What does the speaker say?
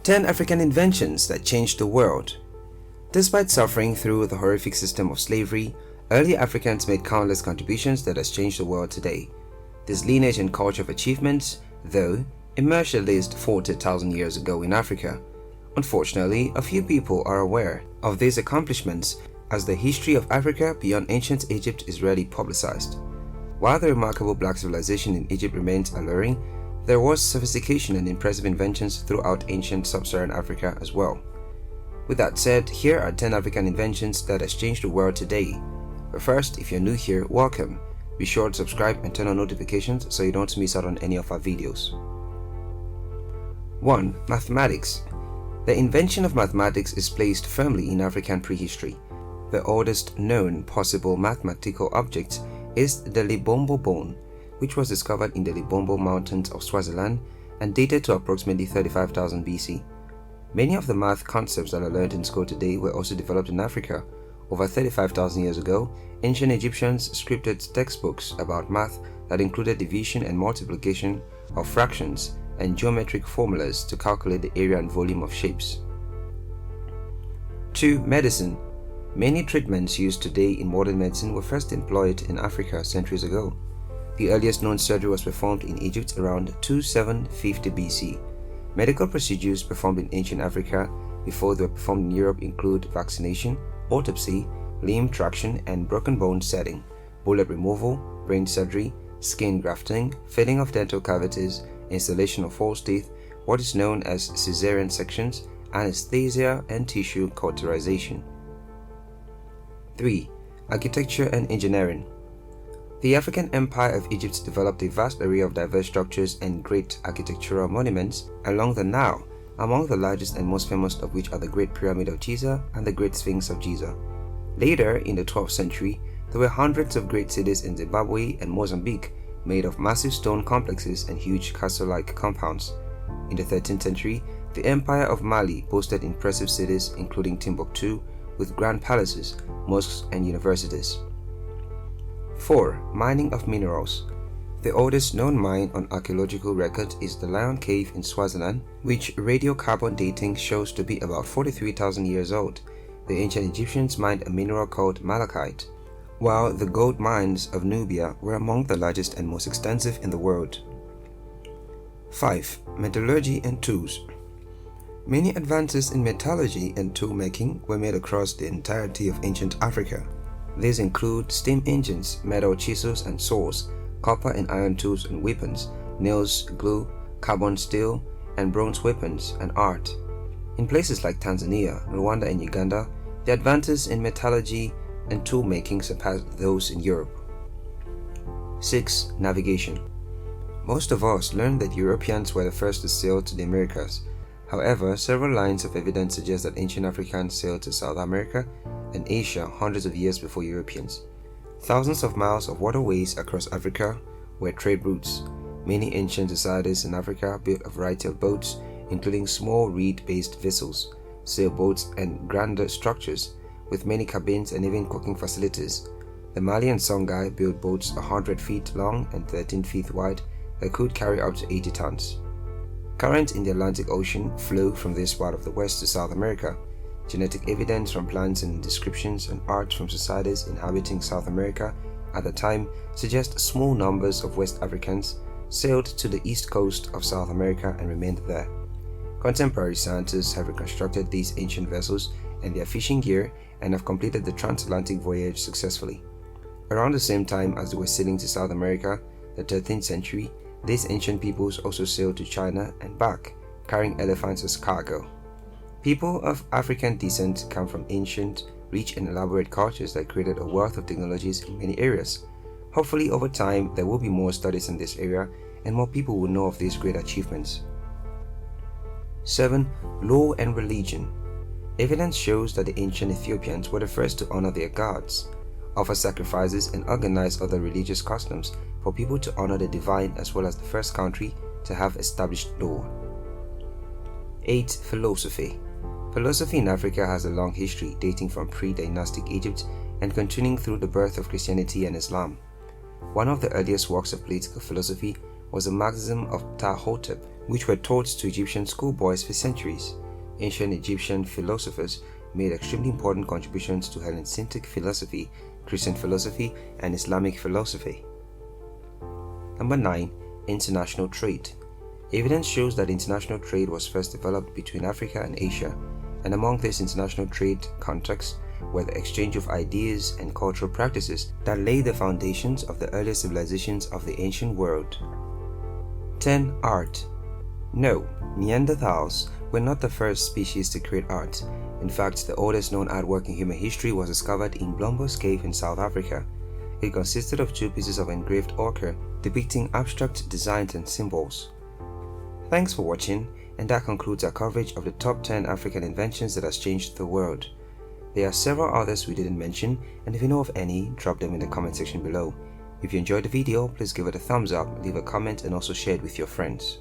10 African inventions that changed the world. Despite suffering through the horrific system of slavery, early Africans made countless contributions that has changed the world today. This lineage and culture of achievements, though, emerged at least 40,000 years ago in Africa. Unfortunately, a few people are aware of these accomplishments, as the history of Africa beyond ancient Egypt is rarely publicized. While the remarkable black civilization in Egypt remains alluring, there was sophistication and impressive inventions throughout ancient sub-Saharan Africa as well. With that said, here are 10 African inventions that has changed the world today. But first, if you're new here, welcome. Be sure to subscribe and turn on notifications so you don't miss out on any of our videos. 1. Mathematics. The invention of mathematics is placed firmly in African prehistory. The oldest known possible mathematical object is the Libombo bone, which was discovered in the Libombo Mountains of Swaziland and dated to approximately 35,000 BC. Many of the math concepts that are learned in school today were also developed in Africa. Over 35,000 years ago, ancient Egyptians scripted textbooks about math that included division and multiplication of fractions and geometric formulas to calculate the area and volume of shapes. 2. Medicine. Many treatments used today in modern medicine were first employed in Africa centuries ago. The earliest known surgery was performed in Egypt around 2750 BC. Medical procedures performed in ancient Africa before they were performed in Europe include vaccination, autopsy, limb traction and broken bone setting, bullet removal, brain surgery, skin grafting, filling of dental cavities, installation of false teeth, what is known as cesarean sections, anesthesia, and tissue cauterization. 3. Architecture and engineering. The African Empire of Egypt developed a vast array of diverse structures and great architectural monuments along the Nile, among the largest and most famous of which are the Great Pyramid of Giza and the Great Sphinx of Giza. Later, in the 12th century, there were hundreds of great cities in Zimbabwe and Mozambique made of massive stone complexes and huge castle-like compounds. In the 13th century, the Empire of Mali boasted impressive cities including Timbuktu, with grand palaces, mosques and universities. 4. Mining of minerals. The oldest known mine on archaeological record is the Lion Cave in Swaziland, which radiocarbon dating shows to be about 43,000 years old. The ancient Egyptians mined a mineral called malachite, while the gold mines of Nubia were among the largest and most extensive in the world. 5. Metallurgy and tools. Many advances in metallurgy and tool making were made across the entirety of ancient Africa. These include steam engines, metal chisels and saws, copper and iron tools and weapons, nails, glue, carbon steel, and bronze weapons and art. In places like Tanzania, Rwanda and Uganda, the advances in metallurgy and tool making surpassed those in Europe. 6. Navigation. Most of us learned that Europeans were the first to sail to the Americas. However, several lines of evidence suggest that ancient Africans sailed to South America and Asia hundreds of years before Europeans. Thousands of miles of waterways across Africa were trade routes. Many ancient societies in Africa built a variety of boats, including small reed-based vessels, sailboats, and grander structures, with many cabins and even cooking facilities. The Mali and Songhai built boats 100 feet long and 13 feet wide that could carry up to 80 tons. Currents in the Atlantic Ocean flow from this part of the West to South America. Genetic evidence from plants and descriptions and art from societies inhabiting South America at the time suggest small numbers of West Africans sailed to the east coast of South America and remained there. Contemporary scientists have reconstructed these ancient vessels and their fishing gear and have completed the transatlantic voyage successfully. Around the same time as they were sailing to South America, the 13th century, these ancient peoples also sailed to China and back, carrying elephants as cargo. People of African descent come from ancient, rich and elaborate cultures that created a wealth of technologies in many areas. Hopefully over time there will be more studies in this area and more people will know of these great achievements. 7. Law and religion. Evidence shows that the ancient Ethiopians were the first to honor their gods, offer sacrifices and organize other religious customs for people to honor the divine, as well as the first country to have established law. 8. Philosophy. Philosophy in Africa has a long history dating from pre-dynastic Egypt and continuing through the birth of Christianity and Islam. One of the earliest works of political philosophy was the Marxism of Ptah Hotep, which were taught to Egyptian schoolboys for centuries. Ancient Egyptian philosophers made extremely important contributions to Hellenistic philosophy, Christian philosophy, and Islamic philosophy. Number 9. International trade. Evidence shows that international trade was first developed between Africa and Asia, and among this international trade contexts were the exchange of ideas and cultural practices that laid the foundations of the earlier civilizations of the ancient world. 10. Art. No, Neanderthals were not the first species to create art. In fact, the oldest known artwork in human history was discovered in Blombos Cave in South Africa. It consisted of 2 pieces of engraved ochre depicting abstract designs and symbols. Thanks for watching, and that concludes our coverage of the top 10 African inventions that has changed the world. There are several others we didn't mention, and if you know of any, drop them in the comment section below. If you enjoyed the video, please give it a thumbs up, leave a comment, and also share it with your friends.